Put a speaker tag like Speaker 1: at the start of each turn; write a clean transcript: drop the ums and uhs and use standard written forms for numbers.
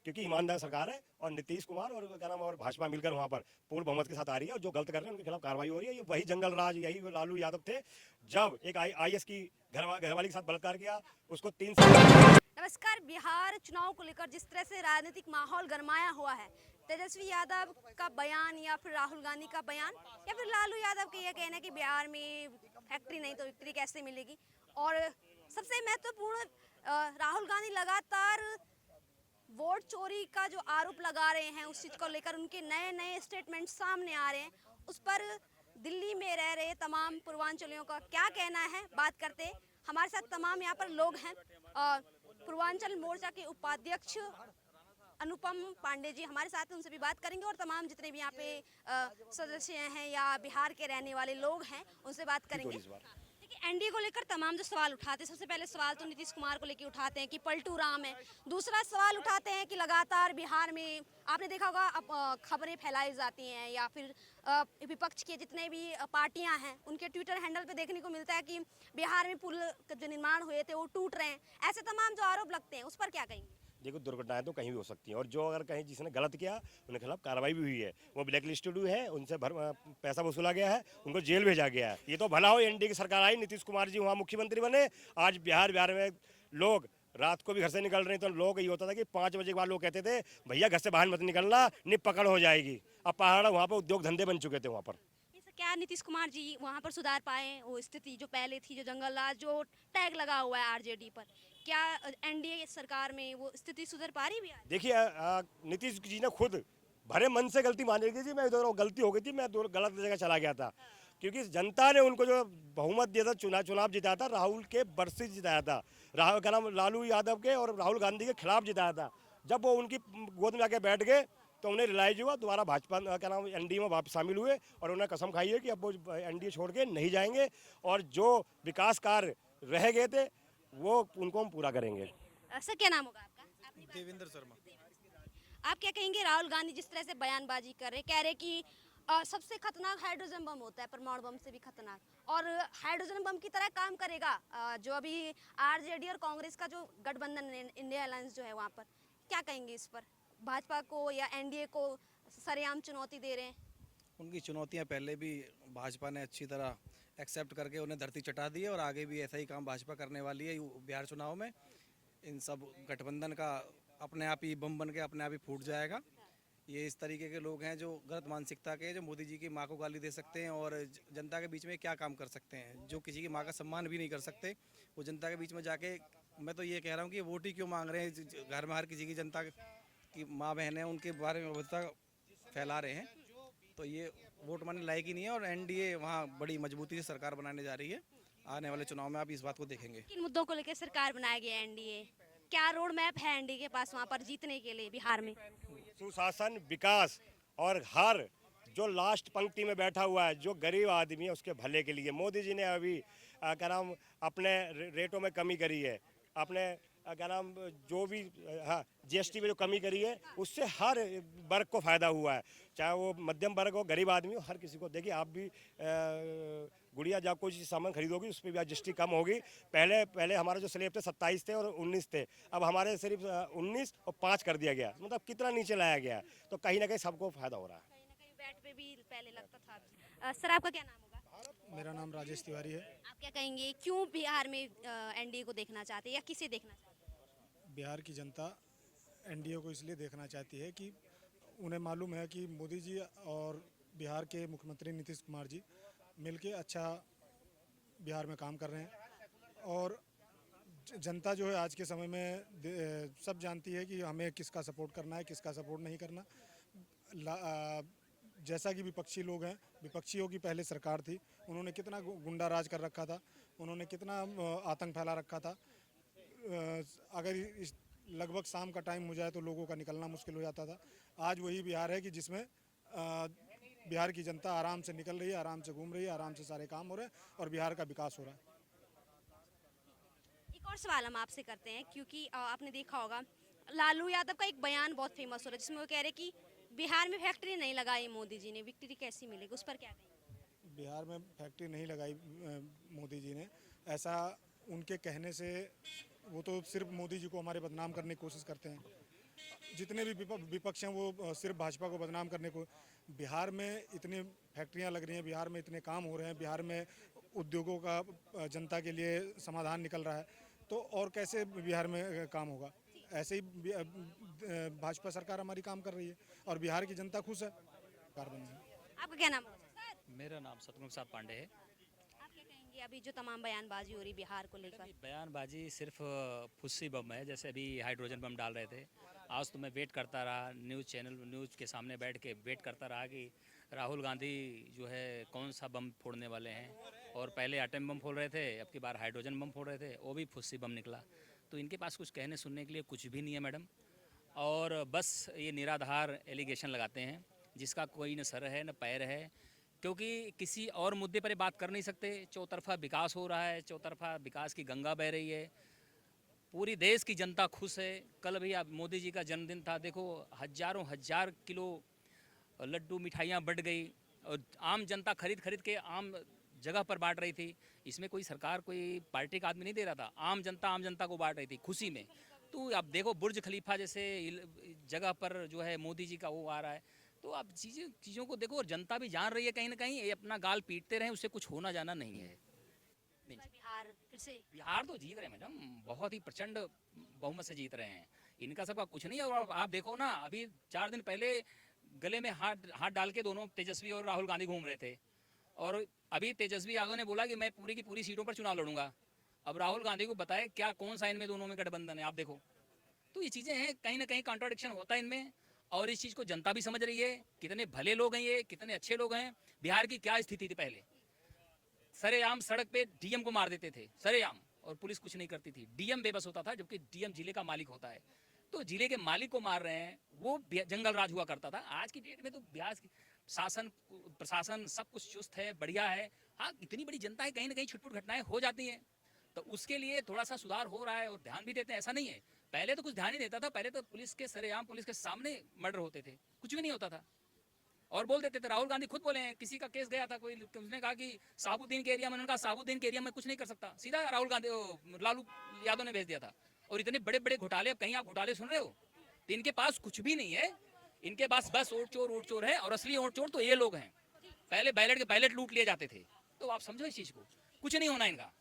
Speaker 1: क्योंकि ईमानदार सरकार है और नीतीश कुमार और क्या नाम और भाजपा मिलकर वहां पर पूर्ण बहुमत के साथ आ रही है और जो गलत कर रहे हैं उनके खिलाफ कार्रवाई हो रही है। ये वही जंगल राज, यही वो लालू यादव थे जब एक आईएएस की घरवाली के साथ बलात्कार किया, उसको 3 साल।
Speaker 2: नमस्कार। बिहार चुनाव को लेकर जिस तरह से राजनीतिक माहौल गरमाया हुआ है, तेजस्वी यादव का बयान या फिर राहुल गांधी का बयान या फिर लालू यादव का यह कहना है कि बिहार में फैक्ट्री नहीं तो विक्ट्री कैसे मिलेगी। और सबसे महत्वपूर्ण, राहुल गांधी लगातार वोट चोरी का जो आरोप लगा रहे हैं, उस चीज को लेकर उनके नए नए स्टेटमेंट सामने आ रहे हैं। उस पर दिल्ली में रह रहे तमाम पूर्वांचलियों का क्या कहना है, बात करते हैं। हमारे साथ तमाम यहाँ पर लोग हैं। पूर्वांचल मोर्चा के उपाध्यक्ष अनुपम पांडे जी हमारे साथ हैं, उनसे भी बात करेंगे और तमाम जितने भी यहाँ पे सदस्य हैं या बिहार के रहने वाले लोग हैं उनसे बात करेंगे। देखिए, एनडीए को लेकर तमाम जो सवाल उठाते हैं, सबसे पहले सवाल तो नीतीश कुमार को लेकर उठाते हैं कि पलटू राम है। दूसरा सवाल उठाते हैं कि लगातार बिहार में आपने देखा होगा अब खबरें फैलाई जाती हैं या फिर विपक्ष के जितने भी पार्टियां हैं उनके ट्विटर हैंडल पे देखने को मिलता है कि बिहार में पुल जो निर्माण हुए थे वो टूट रहे हैं। ऐसे तमाम जो आरोप लगते हैं उस पर क्या कहेंगे?
Speaker 1: देखो, दुर्घटनाएं तो कहीं भी हो सकती हैं और जो अगर कहीं जिसने गलत किया उनके खिलाफ कार्रवाई भी हुई है। वो ब्लैक लिस्टेड हुए हैं, उनसे पैसा वसूला गया है, उनको जेल भेजा गया है। ये तो भला हो एनडीए की सरकार आई, नीतीश कुमार जी वहाँ मुख्यमंत्री बने। आज बिहार में लोग रात को भी घर से निकल रहे हैं तो लोग ये होता था कि 5 बजे के बाद लोग कहते थे भैया घर से बाहर मत निकलना, नहीं पकड़ हो जाएगी। अब पहाड़ वहाँ पर उद्योग धंधे बन चुके थे वहाँ पर।
Speaker 2: क्या नीतीश कुमार जी वहाँ पर सुधार पाए? वो स्थिति जो पहले थी, जो जंगल राज जो टैग लगा हुआ है आरजेडी पर, क्या एनडीए सरकार में वो स्थिति सुधर पा रही भी है?
Speaker 1: देखिए, नीतीश जी ने खुद भरे मन से गलती मान ली थी। मैं इधर गलती हो गई थी, मैं गलत जगह चला गया था, क्योंकि जनता ने उनको जो बहुमत दिया था, चुनाव जिताया था, राहुल के वर्सेस जिताया था, राहुल का नाम लालू यादव के और राहुल गांधी के खिलाफ जिताया था। जब वो उनकी गोद में आके बैठ गए तो उन्हें रियलाइज हुआ, दोबारा भाजपा क्या नाम एनडीए में वापस शामिल हुए और उन्हें कसम खाई है कि अब वो एनडीए छोड़ के नहीं जाएंगे और जो विकास कार्य रह गए थे वो उनको हम पूरा करेंगे।
Speaker 2: सर, क्या नाम होगा आपका?
Speaker 3: देवेंद्र शर्मा।
Speaker 2: आप क्या कहेंगे? राहुल गांधी जिस तरह से बयानबाजी कर रहे, कह रहे कि सबसे खतरनाक हाइड्रोजन बम होता है, परमाणु बम से भी खतरनाक, और हाइड्रोजन बम की तरह काम करेगा। जो अभी आरजेडी और कांग्रेस का जो गठबंधन इंडिया अलायंस जो है, वहाँ पर क्या कहेंगे इस पर? भाजपा को या एनडीए को सरेआम चुनौती दे रहे हैं।
Speaker 3: उनकी चुनौतियां पहले भी भाजपा ने अच्छी तरह एक्सेप्ट करके उन्हें धरती चटा दी है और आगे भी ऐसा ही काम भाजपा करने वाली है बिहार चुनाव में। इन सब गठबंधन का अपने आप ही बम बन के अपने आप ही फूट जाएगा। ये इस तरीके के लोग हैं जो गलत मानसिकता के, जो मोदी जी की माँ को गाली दे सकते हैं और जनता के बीच में क्या काम कर सकते हैं, जो किसी की माँ का सम्मान भी नहीं कर सकते। वो जनता के बीच में जाके, मैं तो ये कह रहा हूँ कि वोट ही क्यों मांग रहे हैं? घर में हर किसी की जनता की माँ बहन है, उनके बारे में अभद्रता फैला रहे हैं, तो ये वोट मांगने लायक ही नहीं है। और एनडीए वहाँ बड़ी मजबूती से सरकार बनाने जा रही है। आने वाले चुनाव में आप इस बात को देखेंगे।
Speaker 2: किन मुद्दों को लेकर सरकार बनाया गया है एनडीए? क्या रोड मैप है एनडीए के पास वहाँ पर जीतने के लिए बिहार में?
Speaker 1: सुशासन, विकास और हर जो लास्ट पंक्ति में बैठा हुआ है, जो गरीब आदमी है, उसके भले के लिए मोदी जी ने अभी क्या नाम अपने रेटों में कमी करी है, अपने क्या नाम जो भी हाँ जीएसटी में जो कमी करी है, उससे हर वर्ग को फायदा हुआ है, चाहे वो मध्यम वर्ग हो, गरीब आदमी हो, हर किसी को। देखिए, आप भी गुड़िया जब कोई सामान खरीदोगी उस पर भी जीएसटी कम होगी। पहले हमारे जो स्लेब थे 27 थे और 19 थे, अब हमारे सिर्फ 19 और 5 कर दिया गया, मतलब कितना नीचे लाया गया। तो कहीं ना कहीं सबको फायदा हो रहा है।
Speaker 2: कहीं ना कहीं वैट पे भी पहले लगता था। सर, आपका क्या नाम होगा?
Speaker 4: मेरा नाम राजेश तिवारी है।
Speaker 2: आप क्या कहेंगे, क्यों बिहार में एनडीए को देखना चाहते हैं या किसे देखना चाहते हैं?
Speaker 4: बिहार की जनता एनडीए को इसलिए देखना चाहती है कि उन्हें मालूम है कि मोदी जी और बिहार के मुख्यमंत्री नीतीश कुमार जी मिलके अच्छा बिहार में काम कर रहे हैं। और जनता जो है आज के समय में सब जानती है कि हमें किसका सपोर्ट करना है, किसका सपोर्ट नहीं करना। जैसा कि विपक्षी लोग हैं, विपक्षियों की पहले सरकार थी, उन्होंने कितना गुंडा राज कर रखा था, उन्होंने कितना आतंक फैला रखा था। अगर इस लगभग शाम का टाइम हो जाए तो लोगों का निकलना मुश्किल हो जाता था। आज वही बिहार है कि जिसमें बिहार की जनता आराम से निकल रही है, आराम से घूम रही है, आराम से सारे काम हो रहे हैं और बिहार का विकास हो रहा है।
Speaker 2: एक और सवाल हम आपसे करते हैं, क्योंकि आपने देखा होगा लालू यादव का एक बयान बहुत फेमस हो रहा है जिसमें वो कह रहे कि बिहार में फैक्ट्री नहीं लगाई मोदी जी ने, विक्ट्री कैसी मिलेगी? उस पर क्या कहेंगे?
Speaker 4: बिहार में फैक्ट्री नहीं लगाई मोदी जी ने, ऐसा उनके कहने से वो तो सिर्फ मोदी जी को हमारे बदनाम करने की कोशिश करते हैं। जितने भी विपक्ष हैं वो सिर्फ भाजपा को बदनाम करने को। बिहार में इतनी फैक्ट्रियां लग रही हैं, बिहार में इतने काम हो रहे हैं, बिहार में उद्योगों का जनता के लिए समाधान निकल रहा है, तो और कैसे बिहार में काम होगा? ऐसे ही भाजपा सरकार हमारी काम कर रही है और बिहार की जनता खुश है सरकार बनने में।
Speaker 2: आपका क्या नाम है?
Speaker 5: मेरा नाम सतमुख साहब पांडे है।
Speaker 2: आप क्या कहेंगे अभी जो तमाम बयानबाजी हो रही बिहार को लेकर?
Speaker 5: बयानबाजी सिर्फ फुस्सी बम है, जैसे अभी हाइड्रोजन बम डाल रहे थे। आज तो मैं वेट करता रहा, न्यूज़ के सामने बैठ के वेट करता रहा कि राहुल गांधी जो है कौन सा बम फोड़ने वाले हैं। और पहले एटम बम फोड़ रहे थे, अब की बार हाइड्रोजन बम फोड़ रहे थे, वो भी फुस्सी बम निकला। तो इनके पास कुछ कहने सुनने के लिए कुछ भी नहीं है मैडम, और बस ये निराधार एलिगेशन लगाते हैं जिसका कोई न सर है न पैर है। क्योंकि किसी और मुद्दे पर ये बात कर नहीं सकते। चौतरफा विकास हो रहा है, चौतरफा विकास की गंगा बह रही है, पूरी देश की जनता खुश है। कल भी अब मोदी जी का जन्मदिन था, देखो हजारों हजार किलो लड्डू मिठाइयाँ बढ़ गई और आम जनता खरीद खरीद के आम जगह पर बांट रही थी। इसमें कोई सरकार कोई पार्टी का आदमी नहीं दे रहा था, आम जनता को बांट रही थी खुशी में। तो अब देखो बुर्ज खलीफा जैसे जगह पर जो है मोदी जी का वो आ रहा है। तो अब चीज़ों को देखो, और जनता भी जान रही है कहीं ना कहीं ये अपना गाल पीटते रहे, उससे कुछ होना जाना नहीं है।
Speaker 2: बिहार फिर से
Speaker 5: बिहार तो जीत रहे हैं मैडम, बहुत ही प्रचंड बहुमत से जीत रहे हैं। इनका सबका कुछ नहीं है। और आप देखो ना, अभी 4 दिन पहले गले में हाथ डाल के दोनों तेजस्वी और राहुल गांधी घूम रहे थे, और अभी तेजस्वी यादव ने बोला कि मैं पूरी की पूरी सीटों पर चुनाव लड़ूंगा। अब राहुल गांधी को बताए क्या कौन सा इनमें दोनों में गठबंधन है, आप देखो। तो ये चीज़ें हैं, कहीं ना कहीं कॉन्ट्राडिक्शन होता है इनमें, और इस चीज़ को जनता भी समझ रही है। कितने भले लोग हैं ये, कितने अच्छे लोग हैं। बिहार की क्या स्थिति थी पहले, सरेआम सड़क पे डीएम को मार देते थे, सरेआम, और पुलिस कुछ नहीं करती थी। डीएम बेबस होता था, जबकि डीएम जिले का मालिक होता है। तो जिले के मालिक को मार रहे हैं, वो जंगल राज हुआ करता था। आज की डेट में तो बिहार शासन प्रशासन सब कुछ चुस्त है, बढ़िया है। हाँ, इतनी बड़ी जनता है, कहीं ना कहीं छुटपुट घटनाएं हो जाती हैं, तो उसके लिए थोड़ा सा सुधार हो रहा है और ध्यान भी देते हैं, ऐसा नहीं है। पहले तो कुछ ध्यान ही देता था, पहले तो पुलिस के सरेआम पुलिस के सामने मर्डर होते थे, कुछ भी नहीं होता था, और बोल देते थे। राहुल गांधी खुद बोले हैं, किसी का केस गया था, कोई उसने कहा कि साबुद्दीन के एरिया में, उन्होंने कहा साबुद्दीन के एरिया में कुछ नहीं कर सकता, सीधा राहुल गांधी लालू यादव ने भेज दिया था। और इतने बड़े बड़े घोटाले, कहीं आप घोटाले सुन रहे हो? तो इनके पास कुछ भी नहीं है, इनके पास बस वोट चोर है, और असली वोट चोर तो ये लोग हैं। पहले बैलेट लूट लिए जाते थे। तो आप समझो इस चीज को, कुछ नहीं होना इनका।